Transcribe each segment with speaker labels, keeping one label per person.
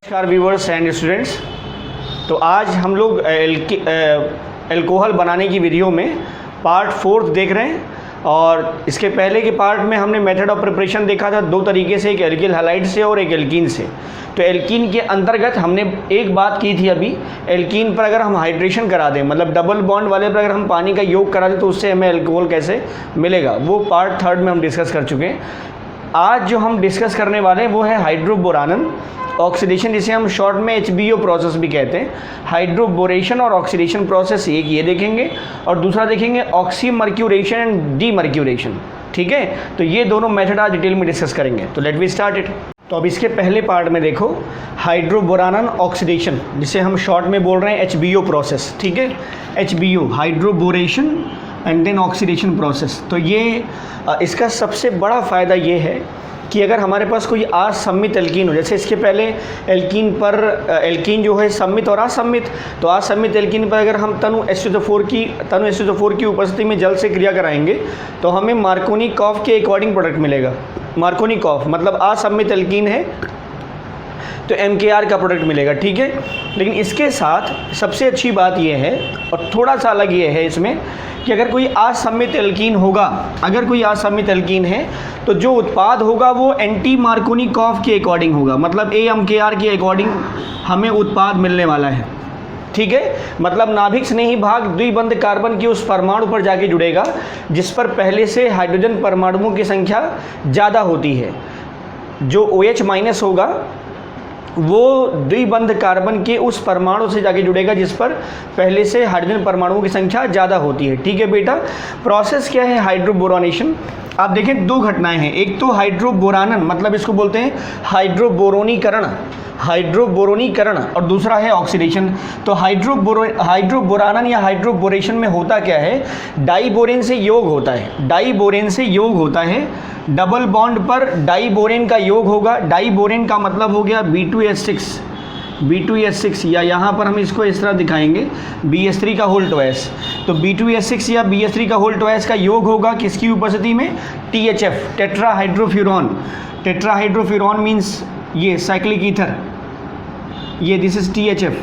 Speaker 1: नमस्कार viewers and students. तो आज हम लोग एल्कोहल बनाने की वीडियो में पार्ट 4 देख रहे हैं। और इसके पहले के पार्ट में हमने मेथड ऑफ प्रिपरेशन देखा था दो तरीके से, एक एल्किल हैलाइड से और एक एल्कीन से। तो एल्कीन के अंतर्गत हमने एक बात की थी अभी, एल्कीन पर अगर हम हाइड्रेशन करा दें, मतलब डबल बॉन्ड वाले पर अगर हम पानी का योग करा दें तो उससे हमें एल्कोहल कैसे मिलेगा, वो पार्ट 3 में हम डिस्कस कर चुके हैं। आज जो हम डिस्कस करने वाले हैं वो है हाइड्रोबोरानन ऑक्सीडेशन, जिसे हम शॉर्ट में HBO प्रोसेस भी कहते हैं। हाइड्रोबोरेशन और ऑक्सीडेशन प्रोसेस एक ये देखेंगे और दूसरा देखेंगे ऑक्सीमर्क्यूरेशन एंड डीमर्क्यूरेशन। ठीक है, तो ये दोनों मेथड आज डिटेल में डिस्कस करेंगे। तो लेट वी स्टार्ट इट। तो अब इसके पहले पार्ट में देखो, हाइड्रोबोरानन ऑक्सीडेशन, जिसे हम शॉर्ट में बोल रहे हैं HBO प्रोसेस। ठीक है, HBO hydroboration and then oxidation process. तो ये इसका सबसे बड़ा फ़ायदा ये है कि अगर हमारे पास कोई असम्मित एल्कीन हो, जैसे इसके पहले एल्कीन पर एल्कीन जो है सम्मित और असम्मित, तो असम्मित एल्कीन पर अगर हम तनु H2SO4 की उपस्थिति में जल से क्रिया कराएंगे तो हमें मार्कोनिकॉफ के अकॉर्डिंग प्रोडक्ट मिलेगा। मार्कोनिकॉफ मतलब असम्मित एल्कीन है तो MKR का प्रोडक्ट मिलेगा। ठीक है, लेकिन इसके साथ सबसे अच्छी बात यह है और थोड़ा सा अलग ये है इसमें कि अगर कोई असम्मित एल्कीन होगा, अगर कोई असम्मित एल्कीन है तो जो उत्पाद होगा वो एंटी मार्कोनिकॉफ के अकॉर्डिंग होगा, मतलब AMKR के अकॉर्डिंग हमें उत्पाद मिलने वाला है। ठीक है, मतलब नाभिक स्नेही भाग द्विबंध कार्बन के उस परमाणु पर जाके जुड़ेगा जिस पर पहले से हाइड्रोजन परमाणुओं की संख्या ज़्यादा होती है। जो OH- होगा वो द्विबंध कार्बन के उस परमाणु से जाके जुड़ेगा जिस पर पहले से हाइड्रोजन परमाणुओं की संख्या ज़्यादा होती है। ठीक है बेटा, प्रोसेस क्या है हाइड्रोबोरानेशन। आप देखें दो घटनाएं हैं, एक तो हाइड्रोबोरानन मतलब इसको बोलते हैं हाइड्रोबोरोनीकरण, हाइड्रोबोरोनीकरण, और दूसरा है ऑक्सीडेशन। तो हाइड्रोबोरानन या हाइड्रोबोरेशन में होता क्या है, डाइबोरेन से योग होता है, डाइबोरेन से योग होता है। डबल बॉन्ड पर डाइबोरेन का योग होगा। डाइबोरेन का मतलब हो गया B2S6 या यहाँ पर हम इसको इस तरह दिखाएंगे BS3 का होल ट्वाइस। तो B2S6 या BS3 का होल ट्वाइस का योग होगा किसकी उपस्थिति में, THF टेट्राहाइड्रोफ्यूरॉन। टेट्राहाइड्रोफ्यूरॉन मीन्स ये साइक्लिक ईथर, ये दिस इज THF।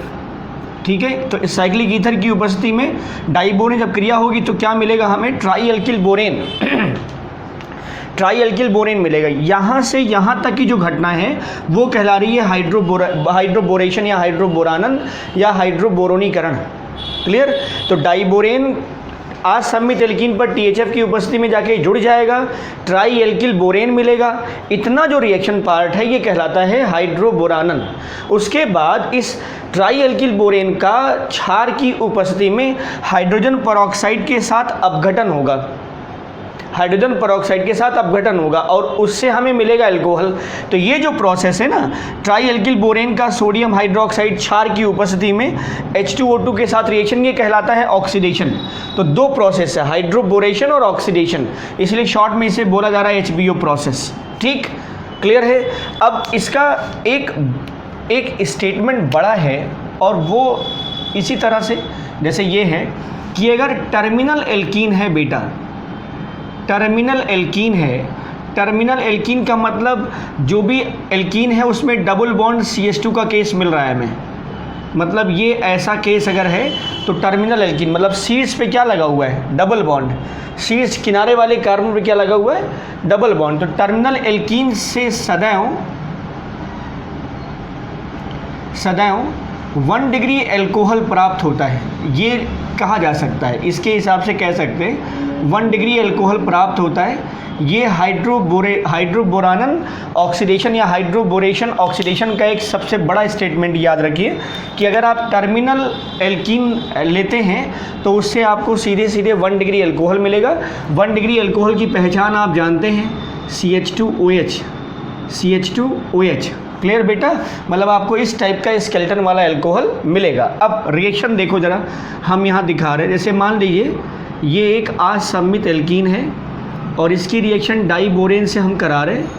Speaker 1: ठीक है, तो इस साइक्लिक ईथर की उपस्थिति में डाइबोरेन जब क्रिया होगी तो क्या मिलेगा हमें, ट्राईएल्किल बोरेन ट्राईएल्किल बोरेन मिलेगा। यहाँ से यहाँ तक की जो घटना है वो कहला रही है हाइड्रोबोरेशन या हाइड्रोबोरानन या हाइड्रोबोरोनीकरण। क्लियर, तो डाइबोरेन असम्मित एल्कीन पर THF की उपस्थिति में जाके जुड़ जाएगा, ट्राईएल्किल बोरेन मिलेगा। इतना जो रिएक्शन पार्ट है ये कहलाता है हाइड्रोबोरानन। उसके बाद इस ट्राईएल्किल बोरेन का क्षार की उपस्थिति में हाइड्रोजन परऑक्साइड के साथ अपघटन होगा, हाइड्रोजन परऑक्साइड के साथ अपघटन होगा और उससे हमें मिलेगा अल्कोहल। तो ये जो प्रोसेस है ना, ट्राईएल्किल बोरेन का सोडियम हाइड्रोक्साइड क्षार की उपस्थिति में H2O2 के साथ रिएक्शन, ये कहलाता है ऑक्सीडेशन। तो दो प्रोसेस है, हाइड्रोबोरेशन और ऑक्सीडेशन, इसलिए शॉर्ट में इसे बोला जा रहा है HBO प्रोसेस। ठीक, क्लियर है। अब इसका एक स्टेटमेंट बड़ा है और वो इसी तरह से जैसे ये है कि अगर टर्मिनल एल्कीन है बेटा, टर्मिनल एल्कीन है, टर्मिनल एल्कीन का मतलब जो भी एल्कीन है उसमें डबल बॉन्ड CH2 का केस मिल रहा है हमें, मतलब ये ऐसा केस अगर है तो टर्मिनल एल्कीन मतलब शीर्ष पे क्या लगा हुआ है, डबल बॉन्ड, शीर्ष किनारे वाले कार्बन पे क्या लगा हुआ है, डबल बॉन्ड। तो टर्मिनल एल्कीन से सदैव 1 डिग्री एल्कोहल प्राप्त होता है, ये कहा जा सकता है। इसके हिसाब से कह सकते हैं 1 डिग्री एल्कोहल प्राप्त होता है। ये हाइड्रोबोरानन ऑक्सीडेशन या हाइड्रोबोरेशन ऑक्सीडेशन का एक सबसे बड़ा स्टेटमेंट याद रखिए कि अगर आप टर्मिनल एल्कीन लेते हैं तो उससे आपको सीधे 1 डिग्री एल्कोहल मिलेगा। 1 डिग्री एल्कोहल की पहचान आप जानते हैं, CH2OH। क्लियर बेटा, मतलब आपको इस टाइप का स्केलेटन वाला एल्कोहल मिलेगा। अब रिएक्शन देखो ज़रा, हम यहाँ दिखा रहे हैं, जैसे मान लीजिए ये एक असम्मित एल्कीन है और इसकी रिएक्शन डाइबोरेन से हम करा रहे हैं।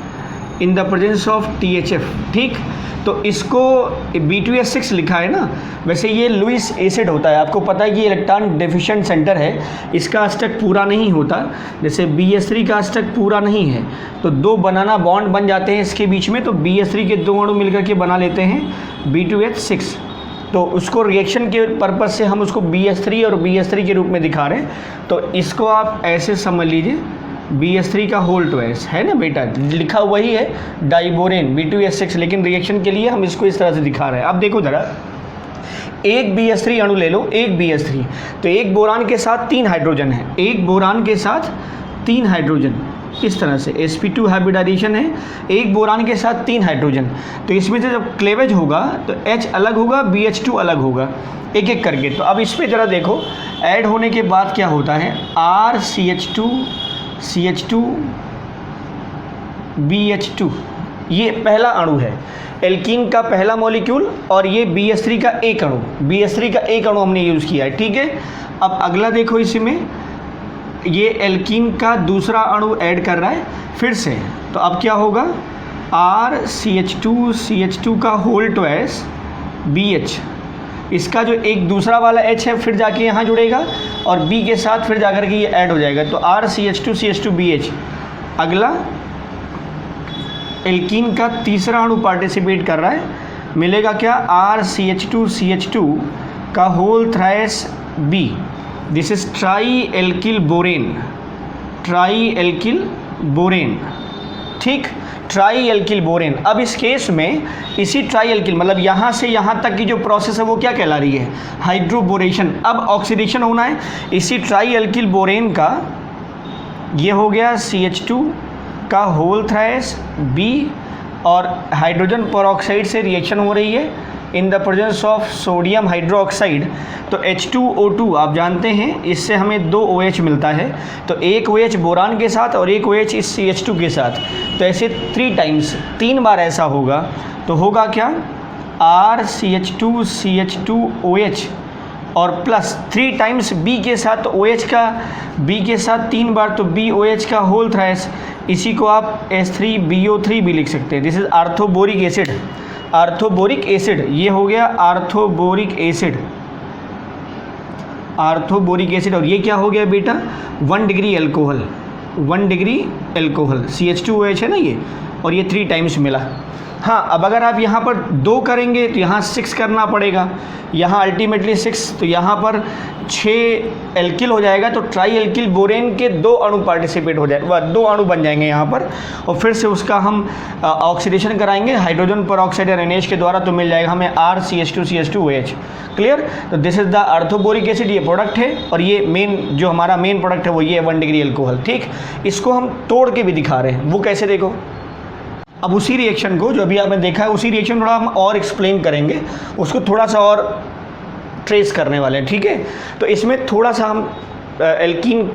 Speaker 1: In the presence of THF, ठीक। तो इसको B2S6 लिखा है ना, वैसे ये लुईस एसिड होता है, आपको पता है कि इलेक्ट्रॉन डेफिशिएंट सेंटर है, इसका अष्टक पूरा नहीं होता, जैसे BS3 का अष्टक पूरा नहीं है तो 2 बनाना बॉन्ड बन जाते हैं इसके बीच में, तो BS3 के 2 अणु मिलकर के बना लेते हैं B2H6। तो उसको रिएक्शन के पर्पज़ से हम उसको BS3 और BS3 के रूप में दिखा रहे हैं। तो इसको आप ऐसे समझ लीजिए, BS3 का होल ट्वाइस है ना बेटा, लिखा वही है डाइबोरेन B2S6, लेकिन रिएक्शन के लिए हम इसको इस तरह से दिखा रहे हैं। अब देखो ज़रा, एक BS3 अणु ले लो, एक BS3, तो एक बोरान के साथ 3 हाइड्रोजन है, एक बोरान के साथ 3 हाइड्रोजन, इस तरह से sp2 हाइब्रिडाइजेशन है, एक बोरान के साथ 3 हाइड्रोजन। तो इसमें से जब क्लेवेज होगा तो H अलग होगा, BH2 अलग होगा, एक एक करके। तो अब इस पर ज़रा देखो, ऐड होने के बाद क्या होता है, RCH2 BH2, ये पहला अणु है एल्कीन का पहला मॉलिक्यूल, और ये BS3 का एक अणु, BS3 का एक अणु हमने यूज़ किया है, ठीक है। अब अगला देखो, इसमें ये एल्कीन का दूसरा अणु ऐड कर रहा है फिर से, तो अब क्या होगा, RCH2 का होल ट्वाइस BH, इसका जो एक दूसरा वाला H है फिर जाके यहाँ जुड़ेगा और B के साथ फिर जाकर के ये ऐड हो जाएगा, तो RCH2BH। अगला एल्कीन का तीसरा अणु पार्टिसिपेट कर रहा है, मिलेगा क्या, RCH2 का whole thrice B, this is tri alkyl borane, ठीक, ट्राई एल्किल बोरेन। अब इस केस में इसी ट्राई एल्किल, मतलब यहाँ से यहाँ तक की जो प्रोसेस है वो क्या कहला रही है, हाइड्रोबोरेशन। अब ऑक्सीडेशन होना है इसी ट्राई एल्किल बोरेन का, ये हो गया CH2 का होल थ्राइस B, और हाइड्रोजन पेरोक्साइड से रिएक्शन हो रही है in the presence of sodium hydroxide. तो H2O2 आप जानते हैं, इससे हमें 2 OH मिलता है, तो एक OH बोरान के साथ और एक OH इस CH2 के साथ, तो ऐसे 3 टाइम्स, 3 बार ऐसा होगा, तो होगा क्या, RCH2CH2OH और प्लस 3 टाइम्स B के साथ, तो OH का B के साथ 3 बार, तो BOH का होल थ्राइस, इसी को आप H3BO3 भी लिख सकते हैं, दिस इज आर्थोबोरिक एसिड, ये हो गया आर्थोबोरिक एसिड, और ये क्या हो गया बेटा, 1 डिग्री एल्कोहल, CH2OH है ना ये, और ये 3 टाइम्स मिला। हाँ, अब अगर आप यहाँ पर 2 करेंगे तो यहाँ 6 करना पड़ेगा, यहाँ अल्टीमेटली 6, तो यहाँ पर 6 एल्किल हो जाएगा, तो ट्राई एल्किल बोरेन के 2 अणु पार्टिसिपेट हो जाएगा, 2 अणु बन जाएंगे यहाँ पर, और फिर से उसका हम ऑक्सीडेशन कराएंगे हाइड्रोजन पेरोक्साइड या NH के द्वारा, तो मिल जाएगा हमें RCH2CH2OH। क्लियर। तो दिस इज द आर्थोबोरिक एसिड, ये प्रोडक्ट है, और ये मेन जो हमारा मेन प्रोडक्ट है वो ये 1 डिग्री एल्कोहल, ठीक। इसको हम तोड़ के भी दिखा रहे हैं, वो कैसे, देखो। अब उसी रिएक्शन को जो अभी आपने देखा है, उसी रिएक्शन थोड़ा हम और एक्सप्लेन करेंगे, उसको थोड़ा सा और ट्रेस करने वाले हैं, ठीक है। तो इसमें थोड़ा सा हम एल्कीन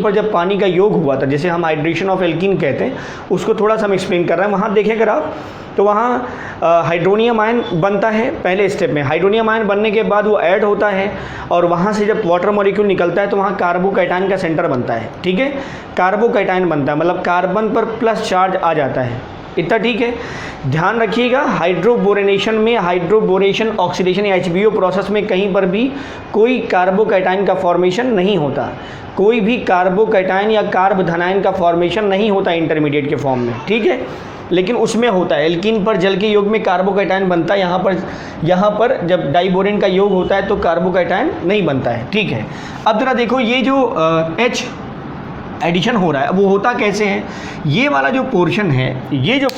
Speaker 1: पर जब पानी का योग हुआ था, जैसे हम हाइड्रेशन ऑफ एल्कीन कहते हैं, उसको थोड़ा सा हम एक्सप्लेन कर रहे हैं। वहाँ देखें अगर आप, तो वहाँ हाइड्रोनियम आयन बनता है पहले स्टेप में, हाइड्रोनियम आयन बनने के बाद वो ऐड होता है, और वहाँ से जब वाटर मॉलिक्यूल निकलता है तो वहाँ कार्बोकैटायन का सेंटर बनता है, ठीक है। कार्बोकैटायन बनता है, मतलब कार्बन पर प्लस चार्ज आ जाता है, इतना ठीक है। ध्यान रखिएगा, हाइड्रोबोरेशन ऑक्सीडेशन या HBO प्रोसेस में कहीं पर भी कोई कार्बोकैटायन का फॉर्मेशन नहीं होता, कोई भी कार्बोकैटायन या कार्ब धनायन का फॉर्मेशन नहीं होता इंटरमीडिएट के फॉर्म में, ठीक है। लेकिन उसमें होता है, एल्कीन पर जल के योग में कार्बोकैटायन बनता है, यहाँ पर जब डाइबोरेन का योग होता है तो कार्बोकैटायन नहीं बनता है, ठीक है। अब जरा देखो, ये जो H एडिशन हो रहा है वो होता कैसे है, ये वाला जो पोर्शन है, ये जो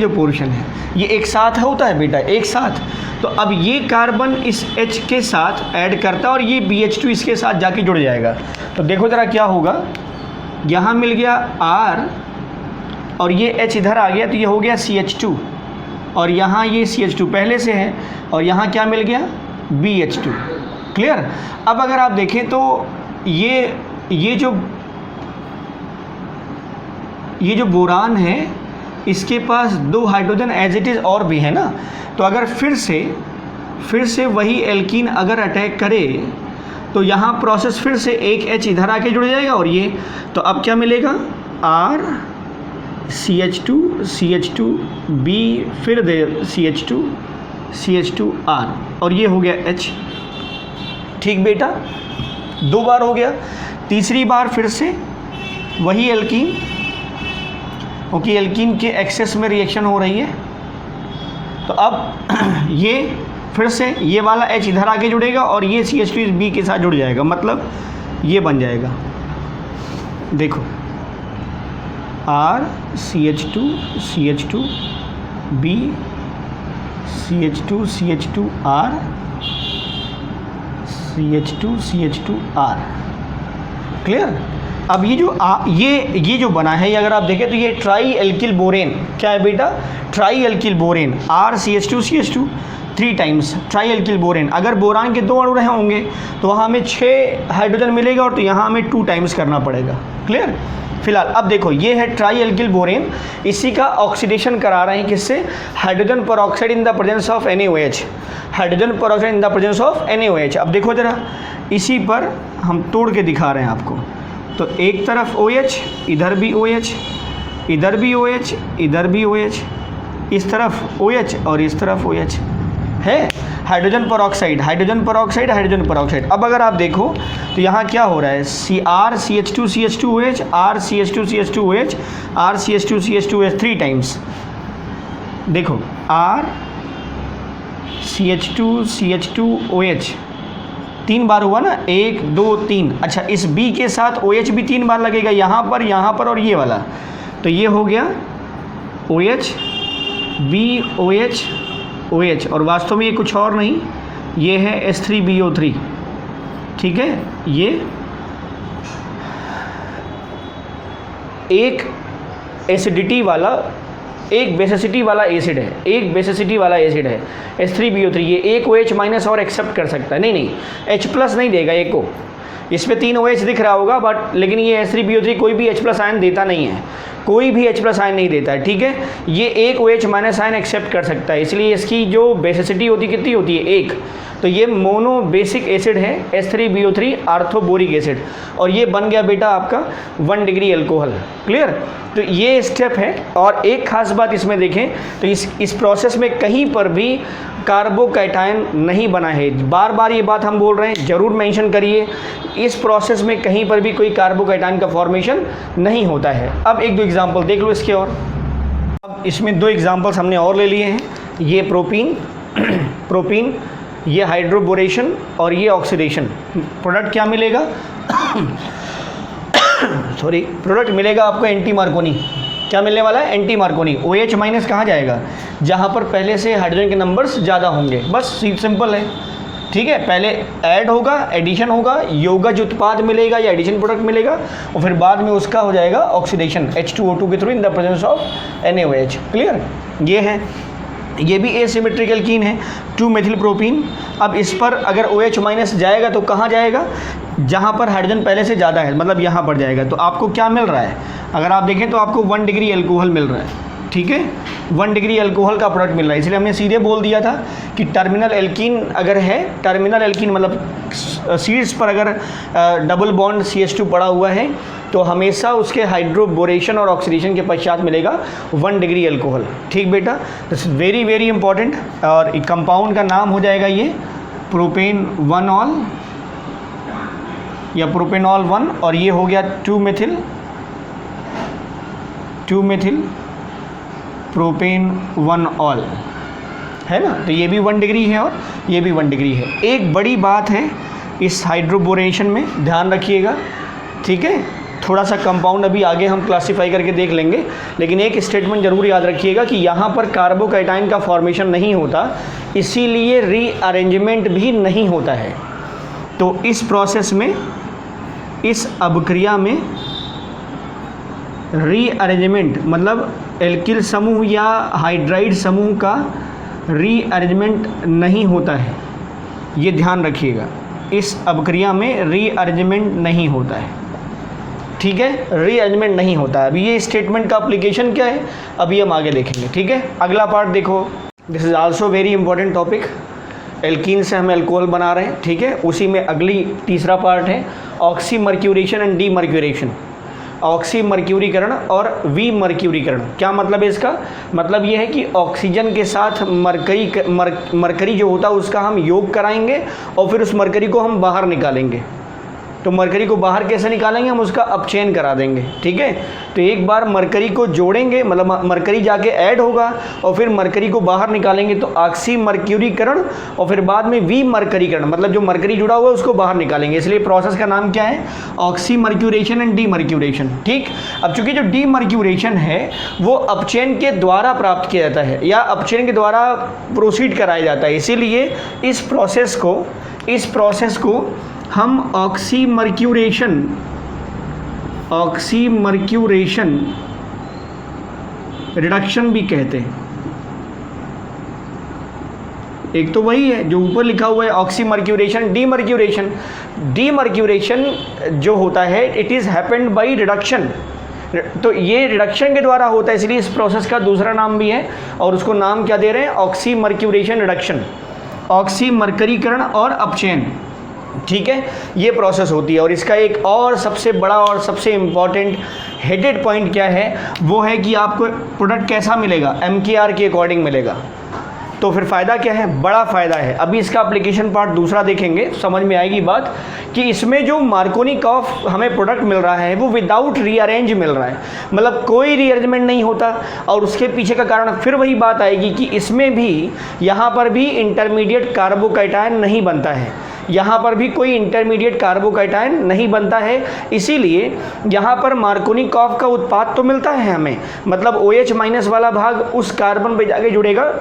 Speaker 1: पोर्शन है ये एक साथ होता है बेटा, एक साथ। तो अब ये कार्बन इस H के साथ ऐड करता है और ये BH2 इसके साथ जाके जुड़ जाएगा। तो देखो ज़रा क्या होगा, यहाँ मिल गया R और ये H इधर आ गया, तो ये हो गया CH2, और यहाँ ये CH2 पहले से है, और यहाँ क्या मिल गया, BH2। क्लियर। अब अगर आप देखें तो ये जो बोरान है इसके पास 2 हाइड्रोजन एज इट इज़ और भी है ना, तो अगर फिर से वही एल्कीन अगर अटैक करे तो यहाँ प्रोसेस फिर से एक H इधर आके जुड़ जाएगा, और ये, तो अब क्या मिलेगा, R CH2 B फिर दे CH2R और ये हो गया H। ठीक बेटा, 2 बार हो गया। तीसरी बार फिर से वही एल्कीन, क्योंकि एल्कीन के एक्सेस में रिएक्शन हो रही है, तो अब ये फिर से ये वाला H इधर आके जुड़ेगा और ये CH2B के साथ जुड़ जाएगा, मतलब ये बन जाएगा, देखो R CH2B CH2R CH2R। Clear. अब ये जो ये जो बना है, ये अगर आप देखें तो ये ट्राई एल्किल बोरेन, क्या है बेटा, try alkyl borane, RCH2 3 times try alkyl borane. अगर बोरान के 2 अणु रहे होंगे तो वहाँ हमें 6 हाइड्रोजन मिलेगा और तो यहाँ हमें 2 टाइम्स करना पड़ेगा। क्लियर। फिलहाल अब देखो ये है ट्राई एल्किल बोरेन, इसी का ऑक्सीडेशन करा रहे हैं किससे, hydrogen peroxide in the presence of NaOH, hydrogen peroxide in the presence of NaOH। अब देखो जरा, इसी पर हम तोड़ के दिखा रहे हैं आपको, तो एक तरफ OH, इधर भी OH, इधर भी OH, इधर भी OH, इस तरफ OH और इस तरफ OH है, hydrogen peroxide, hydrogen peroxide, hydrogen peroxide. अब अगर आप देखो तो यहाँ क्या हो रहा है, RCH2CH2OH, RCH2CH2OH, RCH2CH2OH 3 टाइम्स। देखो RCH2CH2OH 3 बार हुआ ना, 1 2 3। अच्छा, इस B के साथ OH भी 3 बार लगेगा, यहाँ पर और ये वाला, तो ये हो गया OH B OH OH, और वास्तव में ये कुछ और नहीं, ये है H3BO3। ठीक है, ये एक एसिडिटी वाला, एक बेसिसिटी वाला एसिड है, एक बेसिसिटी वाला एसिड है H3BO3। ये एक OH माइनस और एक्सेप्ट कर सकता है, नहीं H प्लस नहीं देगा एक को, इस पर 3 OH दिख रहा होगा बट, लेकिन ये H3BO3 कोई भी H प्लस आयन देता नहीं है, कोई भी H प्लस आयन नहीं देता है। ठीक है, ये एक OH माइनस आयन एक्सेप्ट कर सकता है, इसलिए इसकी जो बेसिसिटी होती कितनी होती है, 1। तो ये मोनो बेसिक एसिड है H3BO3 आर्थोबोरिक एसिड, और ये बन गया बेटा आपका 1 डिग्री अल्कोहल। क्लियर। तो ये स्टेप है, और एक खास बात इसमें देखें तो इस प्रोसेस में कहीं पर भी कार्बोकैटायन नहीं बना है। बार बार ये बात हम बोल रहे हैं, ज़रूर मेंशन करिए, इस प्रोसेस में कहीं पर भी कोई कार्बोकैटायन का फॉर्मेशन नहीं होता है। अब 1-2 एग्जांपल देख लो इसके, और अब इसमें 2 एग्जांपल्स हमने और ले लिए हैं, ये प्रोपीन, ये हाइड्रोबोरेशन और ये ऑक्सीडेशन। प्रोडक्ट क्या मिलेगा सॉरी, प्रोडक्ट मिलेगा आपको एंटी मार्कोनी। क्या मिलने वाला है, एंटी मार्कोनी। OH माइनस कहाँ जाएगा, जहाँ पर पहले से हाइड्रोजन के नंबर्स ज़्यादा होंगे, बस सिंपल है। ठीक है, पहले ऐड होगा, एडिशन होगा, योगज उत्पाद मिलेगा या एडिशन प्रोडक्ट मिलेगा, और फिर बाद में उसका हो जाएगा ऑक्सीडेशन H2O2 के through in the presence of NaOH। Clear. ये है, ये भी एसिमेट्रिक एल्कीन है, 2 मेथिल प्रोपीन। अब इस पर अगर OH माइनस जाएगा तो कहाँ जाएगा, जहाँ पर हाइड्रोजन पहले से ज़्यादा है, मतलब यहाँ पर जाएगा। तो आपको क्या मिल रहा है, अगर आप देखें तो आपको 1 डिग्री अल्कोहल मिल रहा है। ठीक है, 1 डिग्री अल्कोहल का प्रोडक्ट मिल रहा है, इसलिए हमने सीधे बोल दिया था कि टर्मिनल एल्कीन अगर है, टर्मिनल एल्कीन मतलब सीड्स पर अगर डबल बॉन्ड CH2 पड़ा हुआ है तो हमेशा उसके हाइड्रोबोरेशन और ऑक्सीडेशन के पश्चात मिलेगा 1 डिग्री अल्कोहल। ठीक बेटा, this is very very important. और कंपाउंड का नाम हो जाएगा ये प्रोपेन 1-ऑल या प्रोपेनॉल 1, और ये हो गया 2 मेथिल प्रोपेन 1-ऑल, है ना। तो ये भी 1 डिग्री है और ये भी 1 डिग्री है। एक बड़ी बात है इस हाइड्रोबोरेशन में, ध्यान रखिएगा। ठीक है, थोड़ा सा कंपाउंड अभी आगे हम क्लासीफाई करके देख लेंगे, लेकिन एक स्टेटमेंट जरूर याद रखिएगा कि यहाँ पर कार्बोकैटायन का फॉर्मेशन नहीं होता, इसीलिए रीअरेंजमेंट भी नहीं होता है। तो इस प्रोसेस में, इस अभिक्रिया में रीअरेंजमेंट मतलब एल्किल समूह या हाइड्राइड समूह का रीअरेंजमेंट नहीं होता है, ये ध्यान रखिएगा। इस अभिक्रिया में रीअरेंजमेंट नहीं होता है। ठीक है, रीअरेंजमेंट नहीं होता है। अभी ये स्टेटमेंट का एप्लीकेशन क्या है, अभी हम आगे देखेंगे। ठीक है, अगला पार्ट देखो, this is also very important topic. Alkene से हम अल्कोहल बना रहे हैं। ठीक है, उसी में अगली तीसरा पार्ट है ऑक्सीमर्क्यूरेशन एंड डीमर्क्यूरेशन। ऑक्सी मर्क्यूरीकरण और वी मर्क्यूरीकरण। क्या मतलब है इसका? मतलब ये है कि ऑक्सीजन के साथ मरकरी जो होता है उसका हम योग कराएंगे और फिर उस मरकरी को हम बाहर निकालेंगे। तो मरकरी को बाहर कैसे निकालेंगे? हम उसका अपचयन करा देंगे। ठीक है, तो एक बार मरकरी को जोड़ेंगे, मतलब मरकरी जाके ऐड होगा और फिर मरकरी को बाहर निकालेंगे तो ऑक्सी मर्क्यूरीकरण और फिर बाद में वी मर्क्यूरीकरण, मतलब जो मरकरी जुड़ा हुआ है उसको बाहर निकालेंगे। इसलिए प्रोसेस का नाम क्या है? Oxy mercuration and demercuration. ठीक, अब चूंकि जो डीमर्क्यूरेशन है वो अपचयन के द्वारा प्राप्त किया जाता है या अपचयन के द्वारा प्रोसीड कराया जाता है, इसीलिए इस प्रोसेस को हम ऑक्सी मर्क्यूरेशन रिडक्शन भी कहते हैं। एक तो वही है जो ऊपर लिखा हुआ है ऑक्सी मर्क्यूरेशन, डीमर्क्यूरेशन जो होता है it is happened by reduction. तो ये रिडक्शन के द्वारा होता है, इसलिए इस प्रोसेस का दूसरा नाम भी है और उसको नाम क्या दे रहे हैं? ऑक्सी मर्क्यूरेशन रिडक्शन, ऑक्सी मर्करीकरण और अपचयन। ठीक है, ये प्रोसेस होती है। और इसका एक और सबसे बड़ा और सबसे इम्पॉर्टेंट हेडेड पॉइंट क्या है? वो है कि आपको प्रोडक्ट कैसा मिलेगा? MKR के अकॉर्डिंग मिलेगा। तो फिर फ़ायदा क्या है? बड़ा फ़ायदा है। अभी इसका एप्लीकेशन पार्ट दूसरा देखेंगे, समझ में आएगी बात कि इसमें जो मार्कोनिकॉफ हमें प्रोडक्ट मिल रहा है वो विदाउट रीअरेंज मिल रहा है, मतलब कोई रीअरेंजमेंट नहीं होता। और उसके पीछे का कारण फिर वही बात आएगी कि इसमें भी यहाँ पर भी इंटरमीडिएट कार्बोकैटायन नहीं बनता है, यहाँ पर भी कोई इंटरमीडिएट कार्बोकैटायन नहीं बनता है। इसीलिए यहाँ पर मार्कोनिकॉफ का उत्पाद तो मिलता है हमें, मतलब OH- वाला भाग उस कार्बन पे जाके जुड़ेगा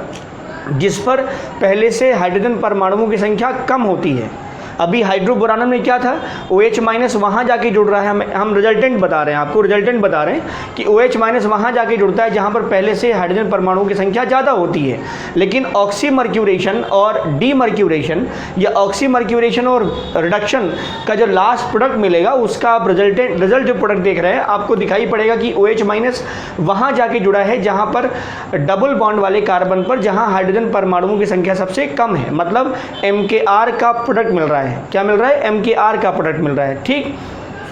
Speaker 1: जिस पर पहले से हाइड्रोजन परमाणुओं की संख्या कम होती है। अभी हाइड्रोबोरानम में क्या था? OH- वहाँ जाके जुड़ रहा है। हम रिजल्टेंट बता रहे हैं, आपको रिजल्टेंट बता रहे हैं कि OH- वहाँ जाके जुड़ता है जहाँ पर पहले से हाइड्रोजन परमाणुओं की संख्या ज़्यादा होती है। लेकिन ऑक्सी मर्क्यूरेशन और डीमर्क्यूरेशन या ऑक्सी मर्क्यूरेशन और रिडक्शन का जो लास्ट प्रोडक्ट मिलेगा उसका आप रिजल्ट जो प्रोडक्ट देख रहे हैं आपको दिखाई पड़ेगा कि OH- वहाँ जाके जुड़ा है जहाँ पर डबल बॉन्ड वाले कार्बन पर जहाँ हाइड्रोजन परमाणुओं की संख्या सबसे कम है, मतलब MKR का प्रोडक्ट मिल रहा है। क्या मिल रहा है? MKR का प्रोडक्ट मिल रहा है। ठीक,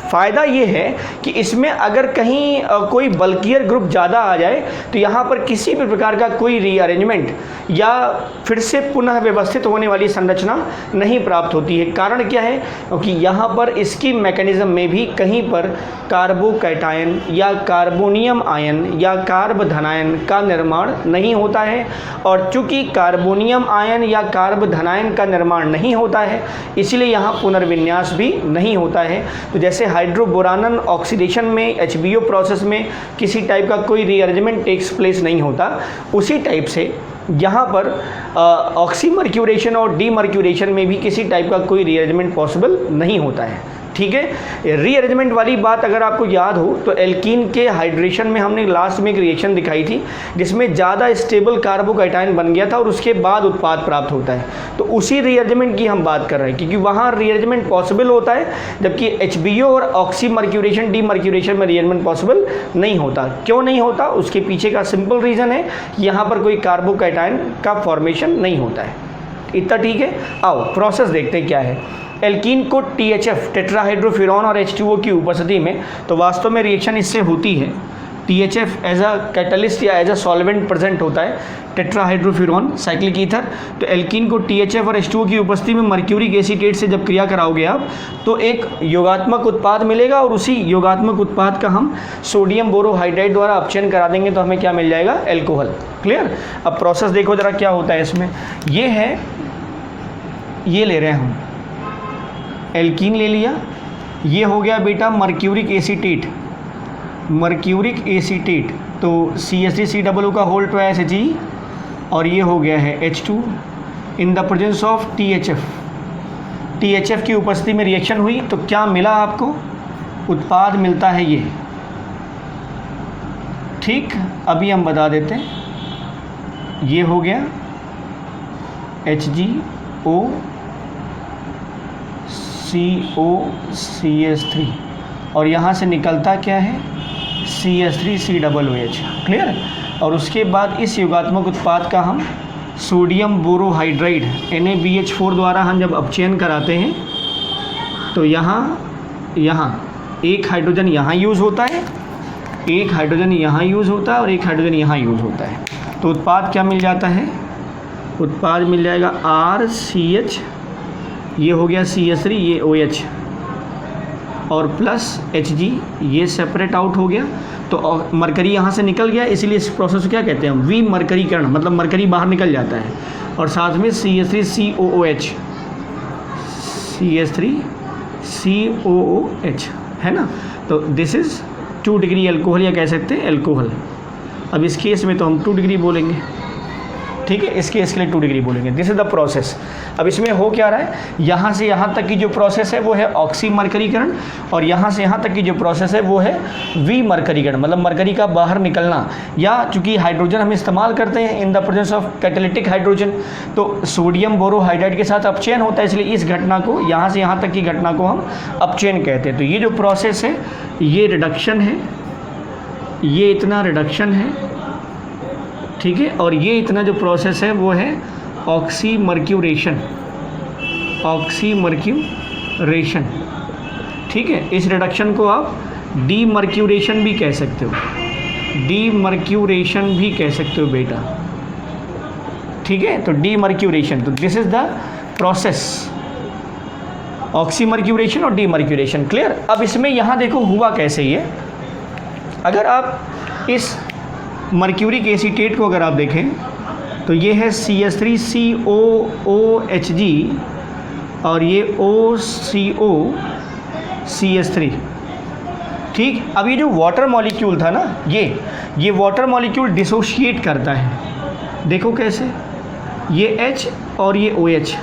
Speaker 1: फ़ायदा ये है कि इसमें अगर कहीं कोई बल्कियर ग्रुप ज़्यादा आ जाए तो यहाँ पर किसी भी प्रकार का कोई रीअरेंजमेंट या फिर से पुनः व्यवस्थित होने वाली संरचना नहीं प्राप्त होती है। कारण क्या है? क्योंकि यहाँ पर इसकी मैकेनिज्म में भी कहीं पर कार्बोकैटायन या कार्बोनियम आयन या कार्ब धनायन का निर्माण नहीं होता है। और चूँकि कार्बोनियम आयन या कार्ब धनायन का निर्माण नहीं होता है इसलिए यहाँ पुनर्विन्यास भी नहीं होता है। तो जैसे हाइड्रोबोरानन ऑक्सीडेशन में HBO प्रोसेस में किसी टाइप का कोई रीअरेंजमेंट टेक्स प्लेस नहीं होता, उसी टाइप से यहाँ पर ऑक्सी मर्क्यूरेशन और डीमर्क्यूरेशन में भी किसी टाइप का कोई रीअरेंजमेंट पॉसिबल नहीं होता है। ठीक है, रीअरेंजमेंट वाली बात अगर आपको याद हो तो एल्कीन के हाइड्रेशन में हमने लास्ट में एक रिएक्शन दिखाई थी जिसमें ज़्यादा स्टेबल कार्बोकैटायन बन गया था और उसके बाद उत्पाद प्राप्त होता है। तो उसी रीअरेंजमेंट की हम बात कर रहे हैं क्योंकि वहाँ रीअरेंजमेंट पॉसिबल होता है जबकि HBO और ऑक्सी मर्क्यूरेशन डीमर्क्यूरेशन में रीअरेंजमेंट पॉसिबल नहीं होता। क्यों नहीं होता? उसके पीछे का सिंपल रीज़न है, यहाँ पर कोई कार्बोकैटायन का फॉर्मेशन नहीं होता है। इतना ठीक है। आओ प्रोसेस देखते हैं क्या है। एल्कीन को THF टेट्राहाइड्रोफ्यूरॉन और H2O की उपस्थिति में, तो वास्तव में रिएक्शन इससे होती है। THF एज अ कैटलिस्ट या एज अ सॉल्वेंट प्रेजेंट होता है, टेट्राहाइड्रोफ्यूरॉन साइक्लिक ईथर। तो एल्कीन को THF और H2O की उपस्थिति में मर्क्यूरिक एसीटेट से जब क्रिया कराओगे आप तो एक योगात्मक उत्पाद मिलेगा और उसी योगात्मक उत्पाद का हम सोडियम बोरोहाइड्राइड द्वारा अपचयन करा देंगे तो हमें क्या मिल जाएगा? एल्कोहल। क्लियर? अब प्रोसेस देखो ज़रा क्या होता है इसमें। ये है, ये ले रहे हैं हम एल्कीन ले लिया, ये हो गया बेटा मर्क्यूरिक एसीटेट, तो CH3COO का होल ट्वाइस He और ये हो गया है H2 in the presence of THF की उपस्थिति में रिएक्शन हुई तो क्या मिला आपको? उत्पाद मिलता है ये। ठीक, अभी हम बता देते हैं। ये हो गया HgO COCH3 और यहाँ से निकलता क्या है? CH3COOH। क्लियर? और उसके बाद इस योगात्मक उत्पाद का हम सोडियम बोरोहाइड्राइड NaBH4 द्वारा हम जब अपचयन कराते हैं तो यहाँ एक हाइड्रोजन यहाँ यूज़ होता है एक हाइड्रोजन यहाँ यूज़ होता है और एक हाइड्रोजन यहाँ यूज़ होता है। तो उत्पाद क्या मिल जाता है? उत्पाद मिल जाएगा RCH, ये हो गया CH3, ये OH और प्लस Hg, ये सेपरेट आउट हो गया। तो मरकरी यहाँ से निकल गया, इसीलिए इस प्रोसेस को क्या कहते हैं? विमरकरीकरण, मतलब मरकरी बाहर निकल जाता है। और साथ में CH3COOH, CH3COOH है ना। तो दिस इज़ 2 डिग्री एल्कोहल, या कह सकते हैं एल्कोहल। अब इस केस में तो हम 2 डिग्री बोलेंगे, ठीक है, इस केस के लिए 2 डिग्री बोलेंगे। This is the process. अब इसमें हो क्या रहा है, यहाँ से यहाँ तक की जो प्रोसेस है वो है ऑक्सीमरकरीकरण, और यहाँ से यहाँ तक की जो प्रोसेस है वो है विमरकरीकरण, मतलब मरकरी का बाहर निकलना। या चूँकि हाइड्रोजन हम इस्तेमाल करते हैं in the presence of catalytic hydrogen, तो सोडियम बोरोहाइड्राइड के साथ अपचयन होता है, इसलिए इस घटना को, यहाँ से यहाँ तक की घटना को हम अपचयन कहते हैं। तो ये जो प्रोसेस है ये रिडक्शन है, ये इतना रिडक्शन है, ठीक है, और ये इतना जो प्रोसेस है वो है ऑक्सीमर्क्यूरेशन, ऑक्सीमर्क्यूरेशन, ठीक है। इस रिडक्शन को आप डीमर्क्यूरेशन भी कह सकते हो, डीमर्क्यूरेशन भी कह सकते हो बेटा, ठीक है। तो डीमर्क्यूरेशन, तो this is the process, oxymercuration और डीमर्क्यूरेशन। क्लियर? अब इसमें यहाँ देखो हुआ कैसे ये, अगर आप इस मर्क्यूरिक एसीटेट को अगर आप देखें तो ये है CH3COOHG और ये OCOCH3, ठीक। अब ये जो वाटर मॉलिक्यूल था ना, ये वाटर मॉलिक्यूल डिसोशिएट करता है, देखो कैसे, ये H और ये OH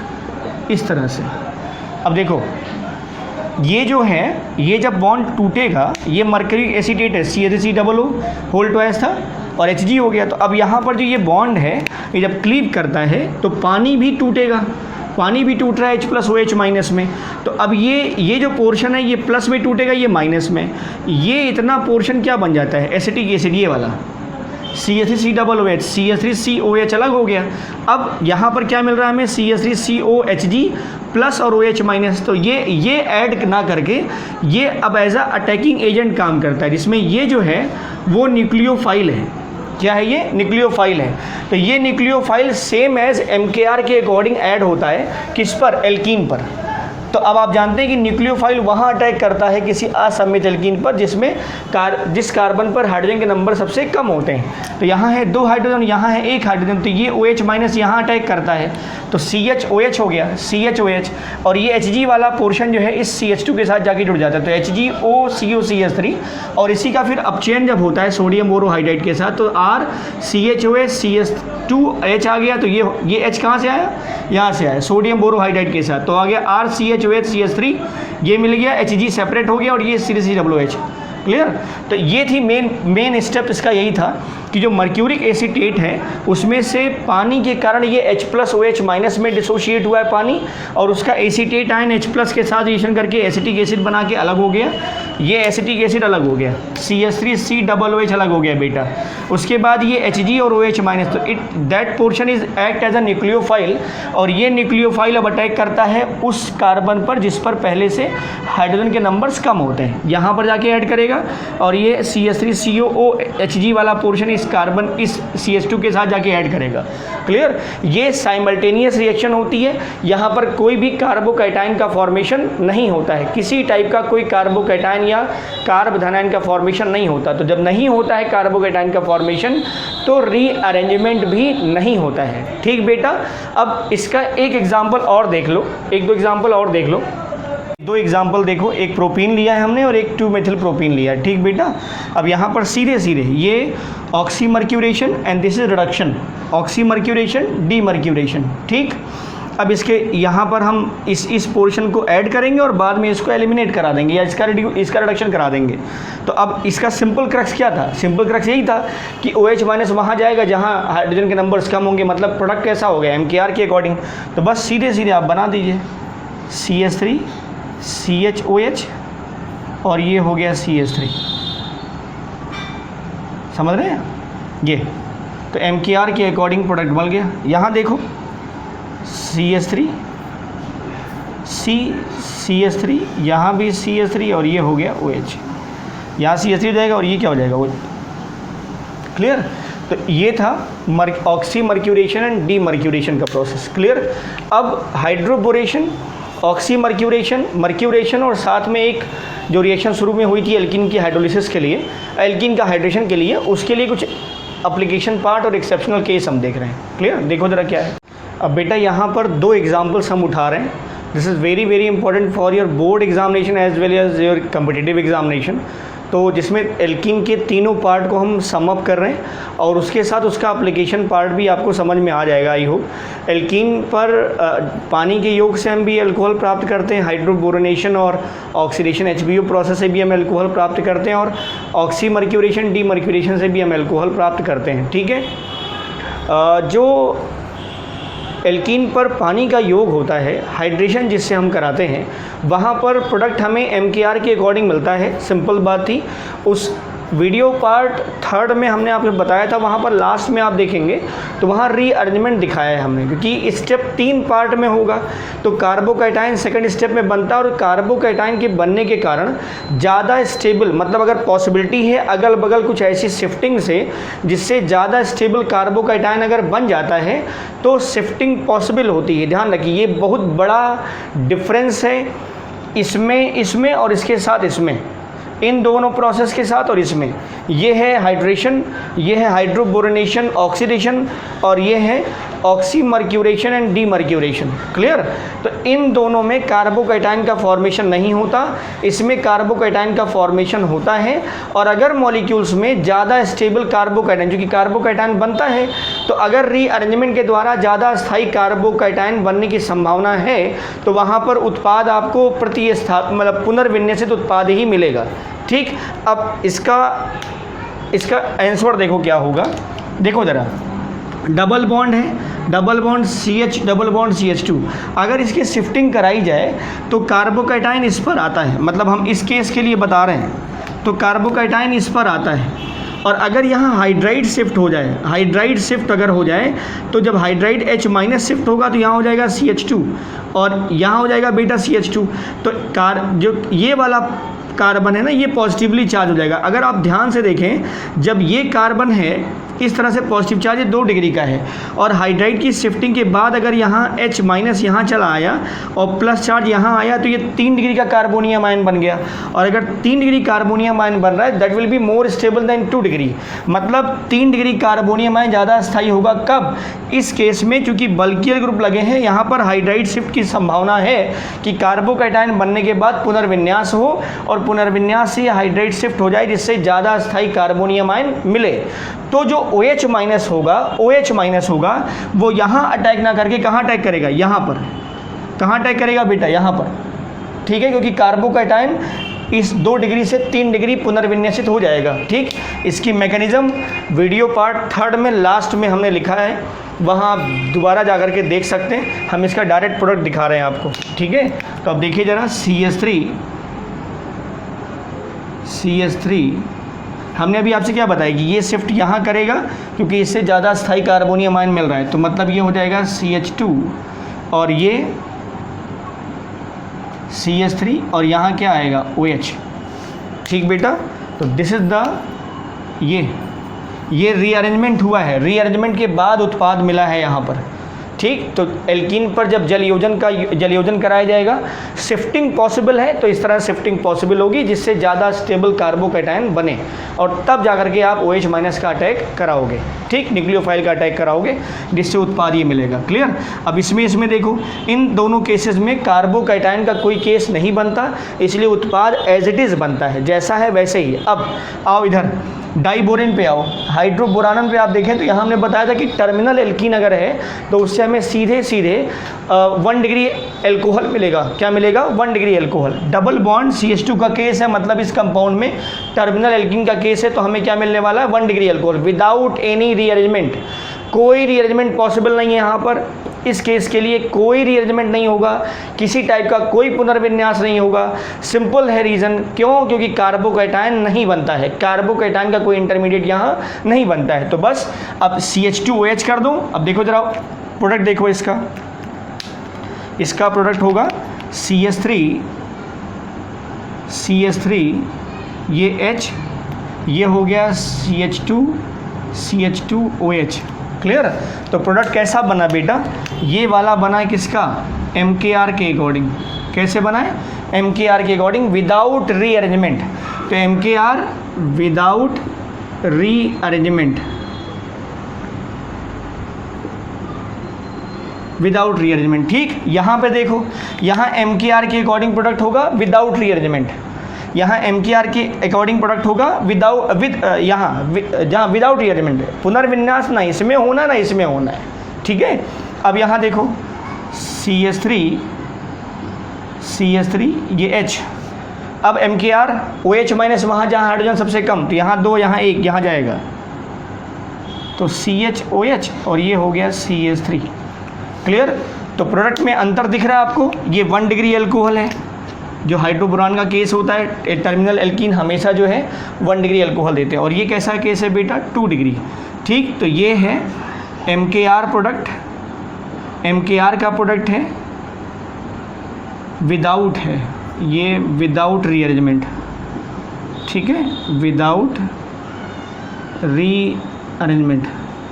Speaker 1: इस तरह से। अब देखो ये जो है, ये जब बॉन्ड टूटेगा, ये मर्क्यूरिक एसीटेट है, CH3COO होल ट्वाइस था और Hg हो गया। तो अब यहाँ पर जो ये बॉन्ड है, ये जब क्लीव करता है तो पानी भी टूटेगा, पानी भी टूट रहा है H+OH माइनस में। तो अब ये जो पोर्शन है ये प्लस में टूटेगा, ये माइनस में। ये इतना पोर्शन क्या बन जाता है? एसिटिक एसिड, ये वाला CH3COOH, CH3COH अलग हो गया। अब यहाँ पर क्या मिल रहा है हमें? CH3COHG प्लस और OH माइनस। तो ये ऐड ना करके ये अब एज अ अटैकिंग एजेंट काम करता है, जिसमें ये जो है वो न्यूक्लियोफाइल है। क्या है ये? न्यूक्लियोफाइल है। तो ये न्यूक्लियोफाइल सेम एज MKR के अकॉर्डिंग ऐड होता है, किस पर? एल्कीन पर। तो अब आप जानते हैं कि न्यूक्लियोफाइल वहाँ अटैक करता है किसी असममित एल्कीन पर जिसमें जिस कार्बन पर हाइड्रोजन के नंबर सबसे कम होते हैं। तो यहाँ है 2 हाइड्रोजन, यहाँ है 1 हाइड्रोजन, तो ये OH माइनस यहाँ अटैक करता है, तो CHOH हो गया, CHOH, और ये Hg वाला पोर्शन जो है इस CH2 के साथ जाके जुड़ जाता है, तो HgOCOCH3, और इसी का फिर अपचयन जब होता है सोडियम बोरोहाइड्राइड के साथ, तो RCHOH CH2H आ गया। तो ये H कहाँ से आया? यहाँ से आया, सोडियम बोरोहाइड्राइड के साथ, तो आ गया RCHOH CH3, ये मिल गया, Hg सेपरेट हो गया और ये CH3COOH। क्लियर? तो ये थी मेन स्टेप इसका यही था कि जो मर्क्यूरिक एसीटेट है उसमें से पानी के कारण ये H+OH माइनस में डिसोशिएट हुआ है पानी, और उसका एसीटेट आयन H+ के साथ रिएक्शन करके एसिटिक एसिड बना के अलग हो गया, ये एसिटिक एसिड अलग हो गया, CH3COOH अलग हो गया बेटा। उसके बाद ये Hg और OH माइनस, तो that portion is act as a nucleophile, और ये न्यूक्लियोफाइल अब अटैक करता है उस कार्बन पर जिस पर पहले से हाइड्रोजन के नंबर्स कम होते हैं, यहाँ पर जाके ऐड करेगा, और ये CH3COOHG वाला पोर्शन इस कार्बन इस CH2 के साथ जाके ऐड करेगा। क्लियर? ये साइमल्टेनियस रिएक्शन होती है, यहाँ पर कोई भी कार्बोकैटायन का फॉर्मेशन नहीं होता है, किसी टाइप का कोई कार्बोकैटायन या कार्ब धनायन का फॉर्मेशन नहीं होता। तो जब नहीं होता है कार्बोकैटायन का फॉर्मेशन तो रीअरेंजमेंट भी नहीं होता है। ठीक बेटा? अब इसका एक एग्जाम्पल और देख लो, 1-2 एग्जाम्पल और देख लो। 2 एग्जाम्पल देखो, एक प्रोपीन लिया है हमने और एक 2-मेथिल प्रोपीन लिया है। ठीक बेटा? अब यहाँ पर सीधे ये oxymercuration and this is reduction, oxymercuration, demercuration. ठीक? अब इसके यहाँ पर हम इस पोर्शन को ऐड करेंगे और बाद में इसको एलिमिनेट करा देंगे या इसका रिडक्शन करा देंगे। तो अब इसका सिंपल क्रक्स क्या था? सिंपल क्रक्स यही था कि OH माइनस वहाँ जाएगा जहाँ हाइड्रोजन के नंबर्स कम होंगे, मतलब प्रोडक्ट कैसा हो गया? MKR के अकॉर्डिंग। तो बस सीधे आप बना दीजिए, CH3 CHOH और ये हो गया CH3। समझ रहे हैं? ये तो MKR के अकॉर्डिंग प्रोडक्ट बन गया। यहाँ देखो CH3 CH3, यहाँ भी CH3 और ये हो गया OH। यहाँ CH3 हो जाएगा और ये क्या हो जाएगा, वो क्लियर। तो ये था oxy mercuration and D mercuration का प्रोसेस, क्लियर। अब हाइड्रोबोरेशन, ऑक्सी मर्क्यूरेशन और साथ में एक जो रिएक्शन शुरू में हुई थी एल्कीन की हाइड्रोलिसिस के लिए, एल्कीन का हाइड्रेशन के लिए, उसके लिए कुछ एप्लीकेशन पार्ट और एक्सेप्शनल केस हम देख रहे हैं, क्लियर। देखो ज़रा क्या है। अब बेटा यहाँ पर 2 एग्जाम्पल्स हम उठा रहे हैं। This is very very important for your board examination as well as your competitive examination. तो जिसमें एल्कीन के तीनों पार्ट को हम सम अप कर रहे हैं और उसके साथ उसका एप्लीकेशन पार्ट भी आपको समझ में आ जाएगा आई होप। एल्कीन पर पानी के योग से हम भी अल्कोहल प्राप्त करते हैं, हाइड्रोबोरेनेशन और ऑक्सीडेशन HBO प्रोसेस से भी हम अल्कोहल प्राप्त करते हैं, और ऑक्सी मर्क्यूरेशन डी मर्क्यूरेशन से भी हम अल्कोहल प्राप्त करते हैं, ठीक है। जो एल्कीन पर पानी का योग होता है, हाइड्रेशन जिससे हम कराते हैं, वहाँ पर प्रोडक्ट हमें MKR के अकॉर्डिंग मिलता है। सिंपल बात थी। उस वीडियो पार्ट 3 में हमने आपको बताया था, वहाँ पर लास्ट में आप देखेंगे तो वहाँ रीअरेंजमेंट दिखाया है हमने, क्योंकि स्टेप 3 पार्ट में होगा तो कार्बोकैटायन सेकंड स्टेप में बनता है, और कार्बोकैटायन के बनने के कारण ज़्यादा स्टेबल, मतलब अगर पॉसिबिलिटी है अगल बगल कुछ ऐसी शिफ्टिंग से जिससे ज़्यादा स्टेबल कार्बोकैटायन अगर बन जाता है तो शिफ्टिंग पॉसिबल होती है। ध्यान रखिए, ये बहुत बड़ा डिफरेंस है इसमें और इसके साथ इसमें, इन दोनों प्रोसेस के साथ और इसमें। ये है हाइड्रेशन, ये है हाइड्रोबोरेनेशन ऑक्सीडेशन, और ये है oxy mercuration and D mercuration, clear. तो इन दोनों में कार्बोकैटायन का फॉर्मेशन नहीं होता, इसमें कार्बोकैटायन का फॉर्मेशन होता है। और अगर मॉलिक्यूल्स में ज़्यादा स्टेबल कार्बोकैटायन, क्योंकि कार्बोकैटायन बनता है, तो अगर रीअरेंजमेंट के द्वारा ज़्यादा स्थायी कार्बोकैटायन बनने की संभावना है तो वहाँ पर उत्पाद आपको मतलब पुनर्विन्यासित उत्पाद ही मिलेगा, ठीक। अब इसका आंसर देखो क्या होगा। देखो ज़रा, डबल बॉन्ड है, double bond CH, double bond CH2। अगर इसकी शिफ्टिंग कराई जाए तो कार्बोकैटायन इस पर आता है, मतलब हम इस केस के लिए बता रहे हैं, तो कार्बोकैटायन इस पर आता है। और अगर यहाँ हाइड्राइड शिफ्ट हो जाए, हाइड्राइड शिफ्ट अगर हो जाए, तो जब हाइड्राइड H- शिफ्ट होगा तो यहाँ हो जाएगा CH2 और यहाँ हो जाएगा बेटा CH2। तो जो ये वाला कार्बन है ना, ये पॉजिटिवली चार्ज हो जाएगा। अगर आप ध्यान से देखें, जब ये कार्बन है इस तरह से पॉजिटिव चार्ज, ये 2 डिग्री का है, और हाइड्राइड की शिफ्टिंग के बाद अगर यहाँ H- यहाँ चला आया और प्लस चार्ज यहाँ आया तो ये 3 डिग्री का कार्बोनियम आयन बन गया। और अगर 3 डिग्री कार्बोनियम आयन बन रहा है, that will be more stable then 2 degree, मतलब 3 डिग्री कार्बोनियम आयन ज़्यादा स्थायी होगा। कब? इस केस में, चूँकि बल्कियर ग्रुप लगे हैं, यहाँ पर हाइड्राइड शिफ्ट की संभावना है कि कार्बोकैटायन बनने के बाद पुनर्विन्यास हो और पुनर्विन्यास से हाइड्राइड शिफ्ट हो जाए, जिससे ज़्यादा स्थायी कार्बोनियम आयन मिले। तो जो OH- होगा वो यहाँ अटैक ना करके कहाँ अटैक करेगा? यहाँ पर। कहाँ अटैक करेगा बेटा? यहाँ पर, ठीक है, क्योंकि कार्बोकैटायन इस 2 डिग्री से 3 डिग्री पुनर्विन्यासित हो जाएगा, ठीक। इसकी मैकेनिज्म वीडियो पार्ट 3 में लास्ट में हमने लिखा है, वहाँ दोबारा जा कर के देख सकते हैं। हम इसका डायरेक्ट प्रोडक्ट दिखा रहे हैं आपको, ठीक है। तो अब देखिए ज़रा, CH3 हमने अभी आपसे क्या बताया कि ये शिफ्ट यहाँ करेगा क्योंकि इससे ज़्यादा स्थायी कार्बोनियम आयन मिल रहा है, तो मतलब ये हो जाएगा CH2 और ये CH3 और यहाँ क्या आएगा? OH, ठीक बेटा। तो दिस इज़ द ये रीअरेंजमेंट हुआ है, रीअरेंजमेंट के बाद उत्पाद मिला है यहाँ पर, ठीक। तो एल्कीन पर जब जलयोजन कराया जाएगा, शिफ्टिंग पॉसिबल है, तो इस तरह शिफ्टिंग पॉसिबल होगी जिससे ज़्यादा स्टेबल कार्बोकैटायन बने, और तब जाकर के आप OH- का अटैक कराओगे, ठीक, न्यूक्लियोफाइल का अटैक कराओगे, जिससे उत्पाद ये मिलेगा, क्लियर। अब इसमें देखो, इन दोनों केसेस में कार्बोकैटायन का कोई केस नहीं बनता, इसलिए उत्पाद एज इट इज़ बनता है, जैसा है वैसे ही। अब आओ इधर, डाइबोरेन पे आओ। हाइड्रोबोरानन पे आप देखें तो यहाँ हमने बताया था कि टर्मिनल एल्कीन अगर है तो उससे हमें सीधे 1 डिग्री एल्कोहल मिलेगा। क्या मिलेगा? 1 degree alcohol. Double bond CH2 का केस है, मतलब इस कंपाउंड में टर्मिनल एल्कीन का केस है, तो हमें क्या मिलने वाला है? 1 degree alcohol without any rearrangement. कोई रीअरेंजमेंट पॉसिबल नहीं है यहाँ पर, इस केस के लिए कोई रीअरेंजमेंट नहीं होगा, किसी टाइप का कोई पुनर्विन्यास नहीं होगा। सिंपल है रीज़न, क्यों? क्योंकि कार्बोकैटायन नहीं बनता है, कार्बोकैटायन का कोई इंटरमीडिएट यहाँ नहीं बनता है। तो बस अब CH2OH कर दूँ। अब देखो जरा प्रोडक्ट देखो इसका प्रोडक्ट होगा CH3 ये H, ये हो गया CH2OH। क्लियर। तो प्रोडक्ट कैसा बना बेटा, ये वाला बना है किसका, MKR के अकॉर्डिंग। कैसे बना है, MKR के अकॉर्डिंग विदाउट रीअरेंजमेंट। तो MKR without rearrangement, without rearrangement. ठीक, यहाँ पे देखो, यहाँ MKR के अकॉर्डिंग प्रोडक्ट होगा विदाउट रीअरेंजमेंट, यहाँ MKR के अकॉर्डिंग प्रोडक्ट होगा यहाँ जहाँ विदाउट रीअरेंजमेंट है, पुनर्विन्यास ना इसमें होना ना इसमें होना है। ठीक है, अब यहाँ देखो CH3 ये H, अब MKR OH माइनस, वहाँ जहाँ हाइड्रोजन सबसे कम, तो यहाँ 2 यहाँ 1 यहाँ जाएगा, तो CHOH और ये हो गया CH3। क्लियर। तो प्रोडक्ट में अंतर दिख रहा है आपको, ये 1 डिग्री एल्कोहल है, जो हाइड्रोबोरान का केस होता है, टर्मिनल एल्कीन हमेशा जो है 1 डिग्री एल्कोहल देते हैं, और ये कैसा केस है बेटा, 2 डिग्री। ठीक, तो ये है MKR प्रोडक्ट, MKR का प्रोडक्ट है विदाउट है, ये विदाउट रीअरेंजमेंट। ठीक है, विदाउट रीअरेंजमेंट।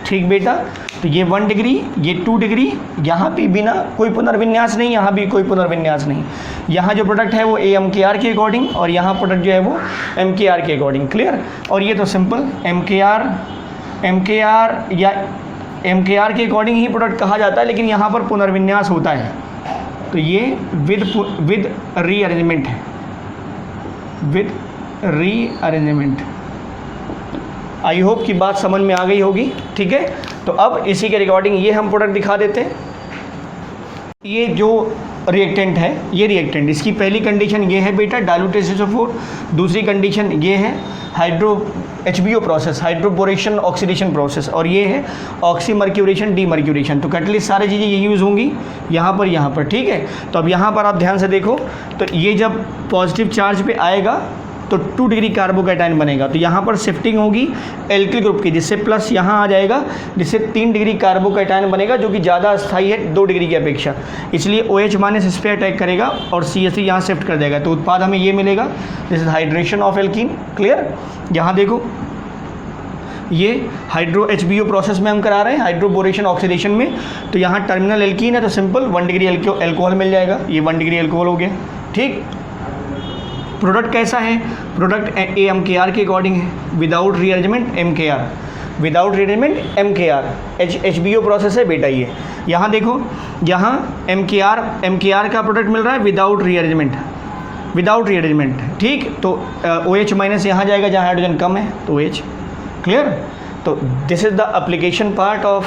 Speaker 1: ठीक बेटा, तो ये 1 डिग्री, ये 2 डिग्री, यहाँ भी बिना कोई पुनर्विन्यास नहीं, यहाँ भी कोई पुनर्विन्यास नहीं। यहाँ जो प्रोडक्ट है वो AMKR के अकॉर्डिंग, और यहाँ प्रोडक्ट जो है वो MKR के अकॉर्डिंग। क्लियर। और ये तो सिंपल MKR या MKR के अकॉर्डिंग ही प्रोडक्ट कहा जाता है, लेकिन यहाँ पर पुनर्विन्यास होता है, तो ये विद रीअरेंजमेंट है, विद रीअरेंजमेंट। आई होप की बात समझ में आ गई होगी। ठीक है, तो अब इसी के रिगार्डिंग ये हम प्रोडक्ट दिखा देते हैं। ये जो रिएक्टेंट है, ये रिएक्टेंट, इसकी पहली कंडीशन ये है बेटा डाइल्यूटेड SO4, दूसरी कंडीशन ये है HBO process, hydroboration oxidation process, और ये है ऑक्सीमर्क्यूरेशन डीमर्क्यूरेशन। तो कैटलिस्ट सारी चीज़ें यही यूज़ होंगी यहाँ पर। ठीक है, तो अब यहाँ पर आप ध्यान से देखो, तो ये जब पॉजिटिव चार्ज पे आएगा तो 2 डिग्री कार्बोकैटायन बनेगा, तो यहाँ पर शिफ्टिंग होगी एल्किल ग्रुप की, जिससे प्लस यहाँ आ जाएगा, जिससे 3 डिग्री कार्बोकैटायन बनेगा, जो कि ज़्यादा स्थायी है 2 डिग्री की अपेक्षा। इसलिए OH माइनस इस पर अटैक करेगा और CH3 यहाँ शिफ्ट कर देगा, तो उत्पाद हमें ये मिलेगा, this is hydration of alkene. Clear. यहाँ देखो, ये हाइड्रो HBO प्रोसेस में हम करा रहे हैं, हाइड्रोबोरेशन ऑक्सीडेशन में, तो यहाँ टर्मिनल एल्कीन है, तो सिंपल 1 डिग्री एल्कोहल मिल जाएगा, ये 1 डिग्री एल्कोहल हो गया। ठीक, प्रोडक्ट कैसा है, प्रोडक्ट AMKR के अकॉर्डिंग है, without rearrangement MKR, without rearrangement MKR, HBO process है बेटा ये। यहाँ देखो, यहाँ MKR का प्रोडक्ट मिल रहा है विदाउट रीअरेंजमेंट, ठीक। तो OH माइनस यहाँ जाएगा जहाँ हाइड्रोजन कम है, तो OH। क्लियर। तो this is the application part of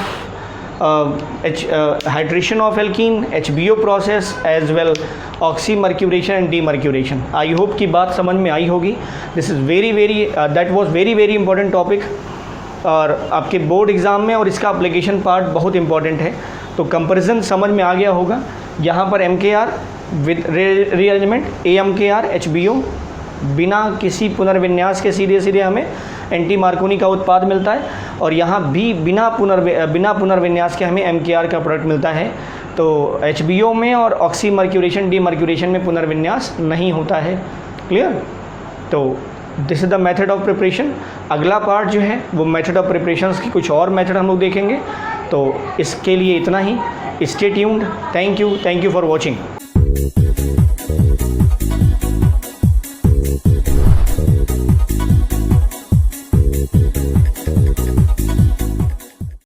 Speaker 1: hydration of alkene, HBO process as well oxymercuration and demercuration. I hope की बात समझ में आई होगी। This is that was very important topic, और आपके बोर्ड एग्ज़ाम में, और इसका एप्लीकेशन पार्ट बहुत इंपॉर्टेंट है। तो कंपैरिजन समझ में आ गया होगा। यहाँ पर MKR with rearrangement, AMKR HBO बिना किसी पुनर्विन्यास के सीधे हमें एंटी मार्कोनी का उत्पाद मिलता है, और यहाँ भी बिना पुनर्विन्यास के हमें MKR का प्रोडक्ट मिलता है। तो HBO में और ऑक्सीमर्क्यूरेशन डीमर्क्यूरेशन में पुनर्विन्यास नहीं होता है। क्लियर। तो this is the method of preparation. अगला पार्ट जो है वो मेथड ऑफ प्रिपरेशंस की कुछ और मेथड हम लोग देखेंगे। तो इसके लिए इतना ही। Stay tuned. Thank you for watching.